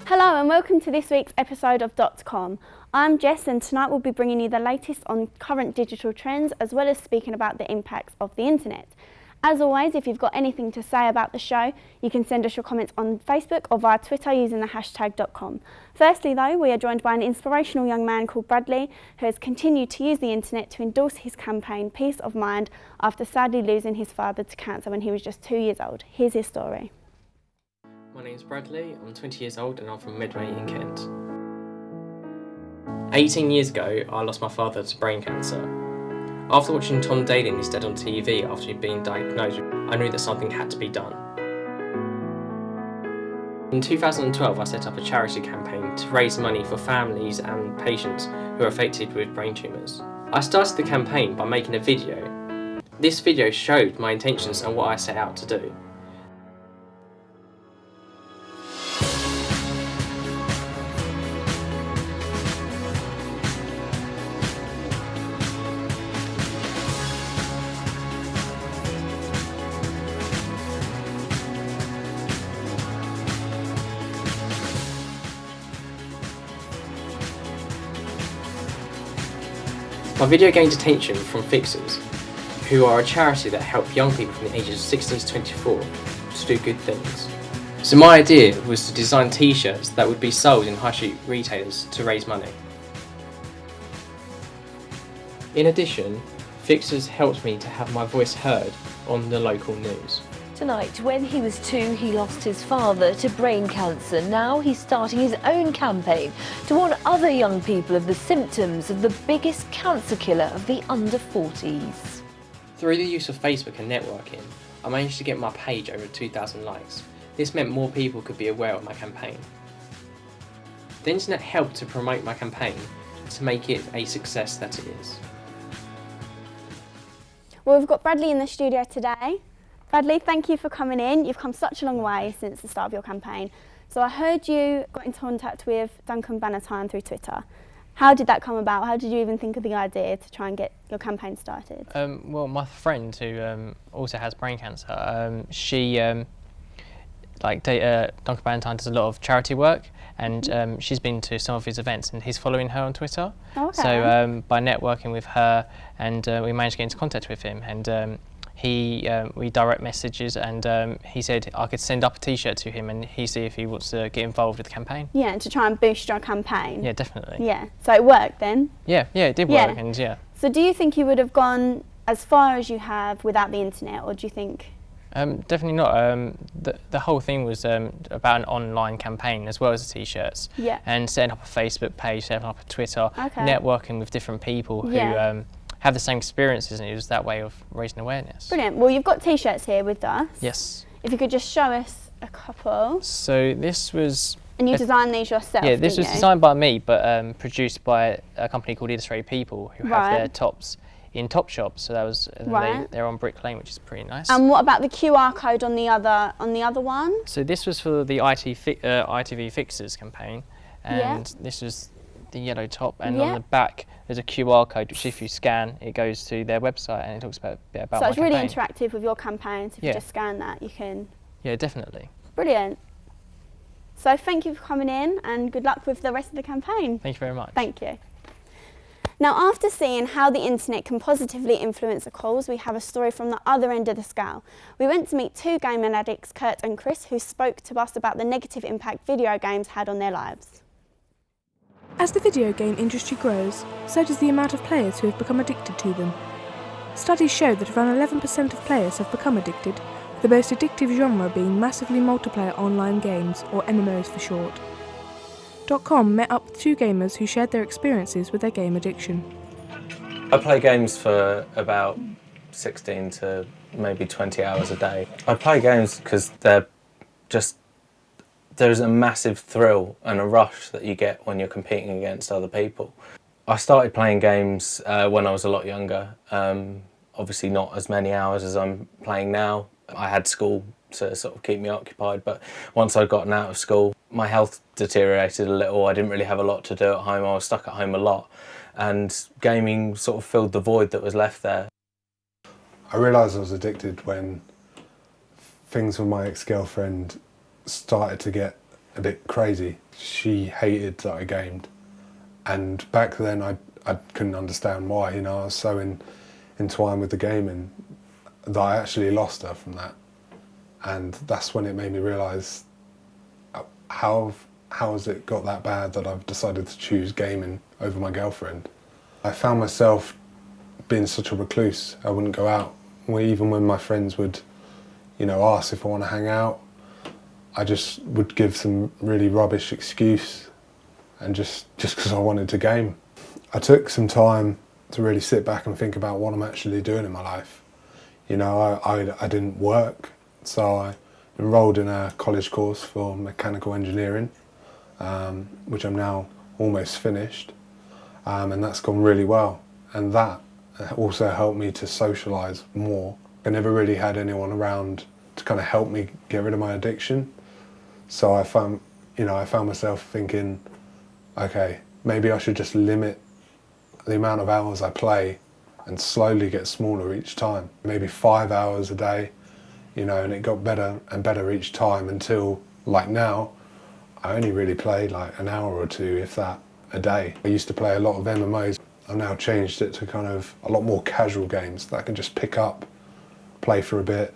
Hello and welcome to this week's episode of DotCom. I'm Jess and tonight we'll be bringing you the latest on current digital trends as well as speaking about the impacts of the internet. As always, if you've got anything to say about the show, you can send us your comments on Facebook or via Twitter using the hashtag DotCom. Firstly though, we are joined by an inspirational young man called Bradley who has continued to use the internet to endorse his campaign Peace of Mind after sadly losing his father to cancer when he was just 2 years old. Here's his story. My name's Bradley, I'm 20 years old and I'm from Medway in Kent. 18 years ago, I lost my father to brain cancer. After watching Tom Daley and his dad on TV after he'd been diagnosed, I knew that something had to be done. In 2012, I set up a charity campaign to raise money for families and patients who are affected with brain tumours. I started the campaign by making a video. This video showed my intentions and what I set out to do. My video gained attention from Fixers, who are a charity that help young people from the ages of 16 to 24 to do good things. So my idea was to design t-shirts that would be sold in high street retailers to raise money. In addition, Fixers helped me to have my voice heard on the local news. Tonight, when he was 2, he lost his father to brain cancer. Now he's starting his own campaign to warn other young people of the symptoms of the biggest cancer killer of the under 40s. Through the use of Facebook and networking, I managed to get my page over 2,000 likes. This meant more people could be aware of my campaign. The internet helped to promote my campaign to make it a success that it is. Well, we've got Bradley in the studio today. Bradley, thank you for coming in. You've come such a long way since the start of your campaign. So I heard you got in contact with Duncan Bannatyne through Twitter. How did that come about? How did you even think of the idea to try and get your campaign started? Well, my friend who also has brain cancer, Duncan Bannatyne does a lot of charity work, and she's been to some of his events, and he's following her on Twitter. Oh, okay. So by networking with her, and we managed to get into contact with him, and we direct messages, and he said I could send up a t-shirt to him and he see if he wants to get involved with the campaign. Yeah, and to try and boost your campaign. Yeah, definitely. Yeah, so it worked then? Yeah, it did work, and yeah. So do you think you would have gone as far as you have without the internet, or do you think? Definitely not. The whole thing was about an online campaign as well as the t-shirts. Yeah. And setting up a Facebook page, setting up a Twitter, okay. networking with different people who have the same experiences, and it was that way of raising awareness. Brilliant. Well, you've got t-shirts here with us. Yes. If you could just show us a couple. So this was... And you designed these yourself, Yeah, this didn't was you? designed by me, but produced by a company called Illustrated People, who have their tops in Topshop. So that was they're on Brick Lane, which is pretty nice. And what about the QR code on the other one? So this was for the ITV Fixers campaign, and this was the yellow top, and on the back there's a QR code which if you scan it goes to their website and it talks about a bit about my So it's really campaign. interactive with your campaign, so if you just scan that you can... Yeah, definitely. Brilliant. So thank you for coming in and good luck with the rest of the campaign. Thank you very much. Thank you. Now, after seeing how the internet can positively influence a cause, we have a story from the other end of the scale. We went to meet two gaming addicts, Kurt and Chris, who spoke to us about the negative impact video games had on their lives. As the video game industry grows, so does the amount of players who have become addicted to them. Studies show that around 11% of players have become addicted, with the most addictive genre being massively multiplayer online games, or MMOs for short. DotCom met up with two gamers who shared their experiences with their game addiction. I play games for about 16 to maybe 20 hours a day. I play games because there's a massive thrill and a rush that you get when you're competing against other people. I started playing games when I was a lot younger, obviously not as many hours as I'm playing now, I had school to sort of keep me occupied, but once I'd gotten out of school, my health deteriorated a little. I didn't really have a lot to do at home. I was stuck at home a lot, and gaming sort of filled the void that was left there. I realised I was addicted when things with my ex-girlfriend started to get a bit crazy. She hated that I gamed, and back then I couldn't understand why. You know, I was so entwined with the gaming that I actually lost her from that, and that's when it made me realise how has it got that bad that I've decided to choose gaming over my girlfriend. I found myself being such a recluse. I wouldn't go out. Even when my friends would, you know, ask if I want to hang out, I just would give some really rubbish excuse, and just because I wanted to game. I took some time to really sit back and think about what I'm actually doing in my life. You know, I didn't work, so I enrolled in a college course for mechanical engineering, which I'm now almost finished, and that's gone really well. And that also helped me to socialise more. I never really had anyone around to kind of help me get rid of my addiction, so I found myself thinking, okay, maybe I should just limit the amount of hours I play and slowly get smaller each time. Maybe 5 hours a day, you know, and it got better and better each time until, like now, I only really play like an hour or two, if that, a day. I used to play a lot of MMOs. I've now changed it to kind of a lot more casual games that I can just pick up, play for a bit,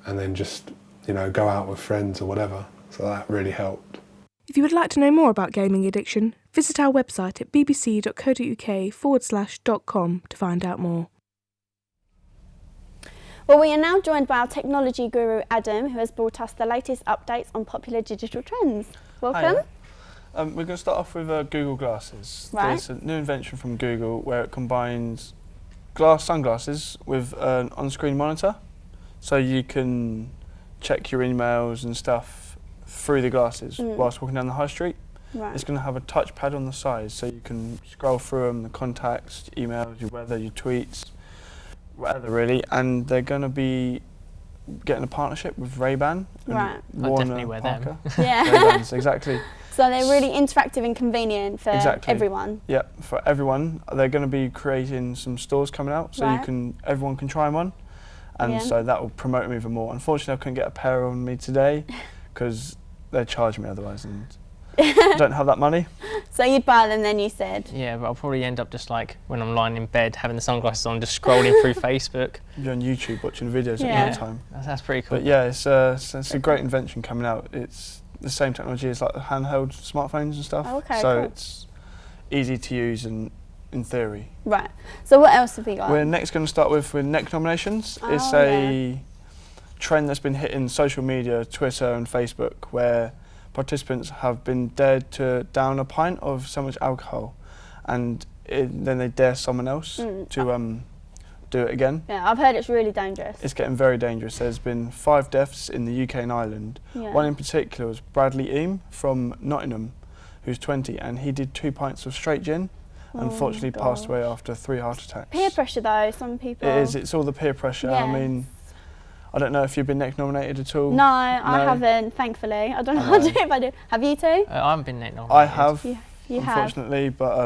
and then just, you know, go out with friends or whatever. So that really helped. If you would like to know more about gaming addiction, visit our website at bbc.co.uk/.com to find out more. Well, we are now joined by our technology guru Adam, who has brought us the latest updates on popular digital trends. Welcome. We're going to start off with Google Glasses. Right. There's a new invention from Google where it combines sunglasses with an on-screen monitor, so you can check your emails and stuff through the glasses whilst walking down the high street. Right. It's going to have a touchpad on the side, so you can scroll through them, the contacts, emails, your weather, your tweets, whatever really. And they're going to be getting a partnership with Ray-Ban and Right. Warner I'd definitely wear them. Parker. Yeah. Ray-Bans, exactly. So they're really interactive and convenient for everyone. Yeah, for everyone. They're going to be creating some stores coming out, so Right. everyone can try them on, and so that will promote them even more. Unfortunately, I couldn't get a pair on me today because they'd charge me otherwise, and I don't have that money. So you'd buy them then, you said? Yeah, but I'll probably end up just like when I'm lying in bed having the sunglasses on, just scrolling through Facebook. You're on YouTube watching videos Yeah. at night time. That's pretty cool. But yeah, it's a great invention coming out. It's the same technology as like the handheld smartphones and stuff. Oh, okay, so cool. it's easy to use and in theory. Right. So what else have we got? We're next going to start with neck nominations. Oh, It's a trend that's been hitting social media, Twitter and Facebook, where participants have been dared to down a pint of so much alcohol, and then they dare someone else to do it again. Yeah, I've heard it's really dangerous. It's getting very dangerous. There's been 5 deaths in the UK and Ireland. Yeah. One in particular was Bradley Eam from Nottingham, who's 20, and he did 2 pints of straight gin. Unfortunately passed away after 3 heart attacks. Peer pressure though, some people. It is, it's all the peer pressure. Yes. I mean, I don't know if you've been neck nominated at all. No, I haven't, thankfully. I don't know how to do it if I do. Have you two? I haven't been neck nominated. I have, You have? unfortunately, but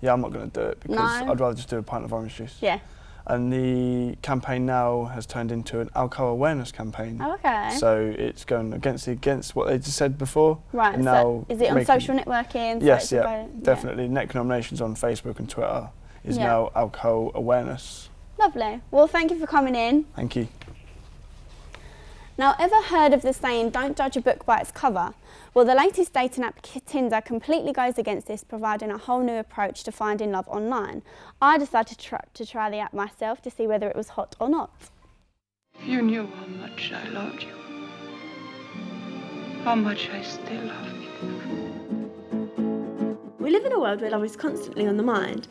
yeah, I'm not going to do it because No. I'd rather just do a pint of orange juice. Yeah. And the campaign now has turned into an alcohol awareness campaign. Oh, okay. So it's going against what they just said before. Right, And so now is it on social networking? So Yes, it's yeah, about- definitely. Neck nominations on Facebook and Twitter is Yeah. now alcohol awareness. Lovely. Well, thank you for coming in. Thank you. Now, ever heard of the saying, don't judge a book by its cover? Well, the latest dating app Tinder completely goes against this, providing a whole new approach to finding love online. I decided to try the app myself to see whether it was hot or not. If you knew how much I loved you, how much I still love you. We live in a world where love is constantly on the mind.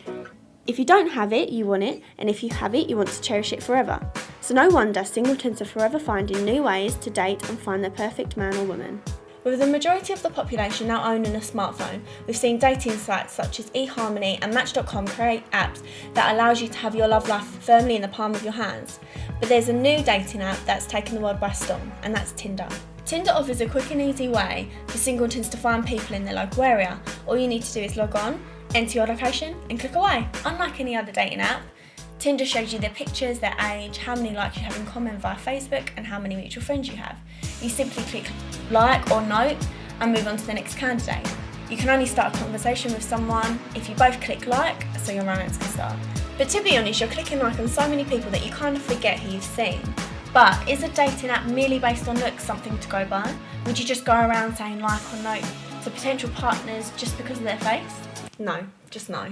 If you don't have it, you want it, and if you have it, you want to cherish it forever. So no wonder singletons are forever finding new ways to date and find their perfect man or woman. With the majority of the population now owning a smartphone, we've seen dating sites such as eHarmony and Match.com create apps that allows you to have your love life firmly in the palm of your hands. But there's a new dating app that's taken the world by storm, and that's Tinder. Tinder offers a quick and easy way for singletons to find people in their local area. All you need to do is log on, enter your location and click away. Unlike any other dating app, Tinder shows you their pictures, their age, how many likes you have in common via Facebook and how many mutual friends you have. You simply click like or note and move on to the next candidate. You can only start a conversation with someone if you both click like, so your romance can start. But to be honest, you're clicking like on so many people that you kind of forget who you've seen. But is a dating app merely based on looks something to go by? Would you just go around saying like or note to potential partners just because of their face? No, just no.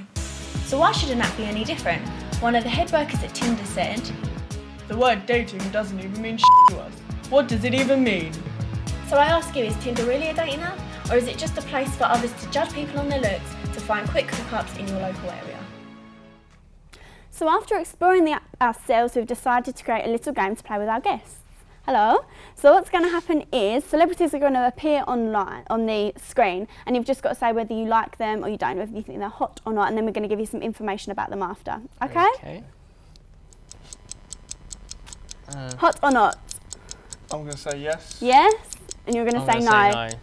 So why should an app be any different? One of the head workers at Tinder said, "The word dating doesn't even mean to us. What does it even mean?" So I ask you, is Tinder really a dating app? Or is it just a place for others to judge people on their looks to find quick hookups in your local area? So after exploring the app ourselves, we've decided to create a little game to play with our guests. Hello. So what's going to happen is celebrities are going to appear online on the screen, and you've just got to say whether you like them or you don't, whether you think they're hot or not, and then we're going to give you some information about them after. Okay? Okay. Hot or not? I'm going to say yes. Yes? And you're going to I'm say gonna no. say no.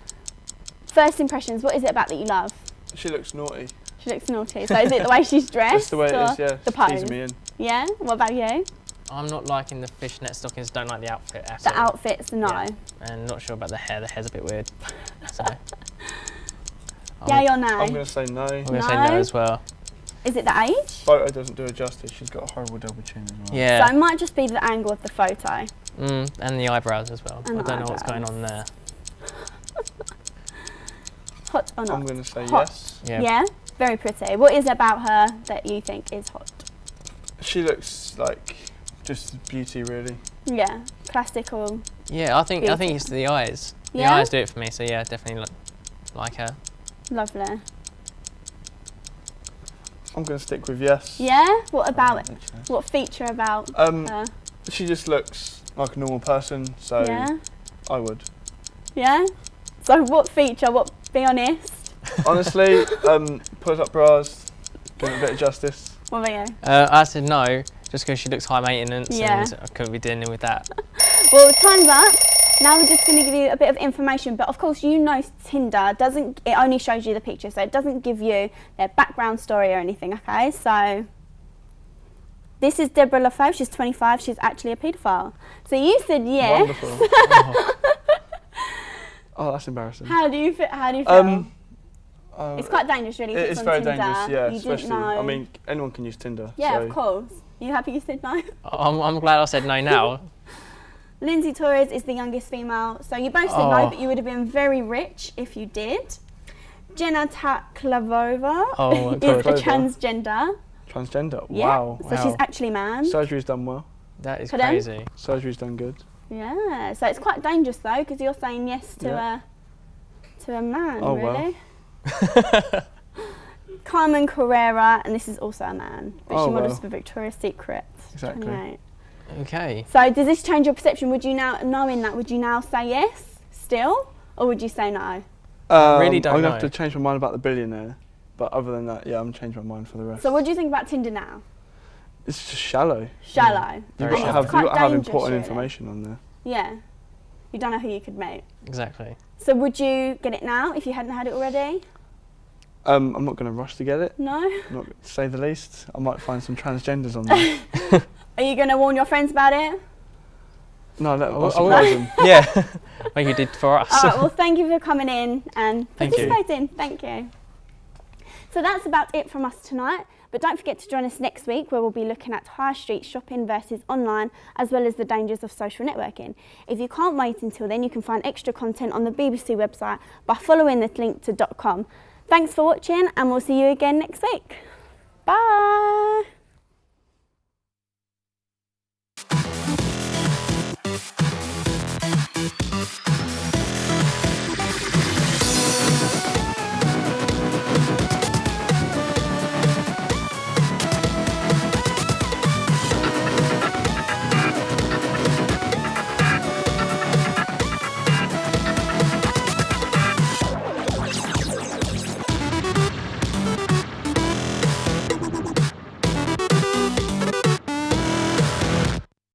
First impressions, what is it about that you love? She looks naughty. She looks naughty. So is it the way she's dressed? Just the way it is, yeah. The pose? Teasing me in. Yeah? What about you? I'm not liking the fishnet stockings, don't like the outfit at The all. outfits, no. Yeah. And not sure about the hair. The hair's a bit weird. So Yay or no? I'm going to say no. I'm going to say no as well. Is it the age? Photo doesn't do her justice. She's got a horrible double chin as well. Yeah. So it might just be the angle of the photo. And the eyebrows as well. And I the don't know what's going eyebrows. on there. Hot or not? I'm going to say Hot. yes. Yeah. Yeah? Very pretty. What is it about her that you think is hot? She looks like just beauty, really. Yeah. Classical. Yeah, I think it's the eyes. The Yeah? eyes do it for me. So yeah, definitely like her. Lovely. I'm going to stick with yes. Yeah? What about it? What feature about her? She just looks like a normal person, so Yeah? I would. Yeah? So what feature? What? Be honest. Honestly, put up bras, give it a bit of justice. What about you? I said no, just because she looks high maintenance Yeah. and I couldn't be dealing with that. Well, time's up. Now we're just going to give you a bit of information, but of course you know Tinder it only shows you the picture, so it doesn't give you their background story or anything, okay? So this is Deborah LaFave, she's 25, she's actually a paedophile. So you said yes. Wonderful. Oh, that's embarrassing. How do you feel? It's quite dangerous, really. It is on very Tinder. dangerous, yeah, You especially. didn't know. I mean, anyone can use Tinder. Yeah, so. of course. You happy you said no? I'm glad I said no now. Lindsay Torres is the youngest female, so you both said no, but you would have been very rich if you did. Jenna Klavova is a transgender. Transgender? Yeah. Wow. So she's actually man. Surgery's done well. That is Pardon? crazy. Surgery's done good. Yeah, so it's quite dangerous though, because you're saying yes to a man, Oh, really. well. Carmen Carrera, and this is also a man, but Oh, she models well. for Victoria's Secret. Exactly. 28. Okay. So does this change your perception? Would you now, knowing that, would you now say yes still, or would you say no? Really don't I'm going to know. have to change my mind about the billionaire. But other than that, yeah, I'm changing my mind for the rest. So what do you think about Tinder now? It's just shallow. Shallow. You've Very got to shallow. have, It's quite you've got to have dangerous, important really. information on there. Yeah. You don't know who you could meet. Exactly. So would you get it now if you hadn't had it already? I'm not going to rush to get it. No? Not to say the least. I might find some transgenders on there. Are you going to warn your friends about it? No, I'll surprise them. Yeah, like you did for us. All right, well, thank you for coming in and Thank you. participating. Thank you. So that's about it from us tonight. But don't forget to join us next week, where we'll be looking at high street shopping versus online, as well as the dangers of social networking. If you can't wait until then, you can find extra content on the BBC website by following the link to .com. Thanks for watching, and we'll see you again next week. Bye.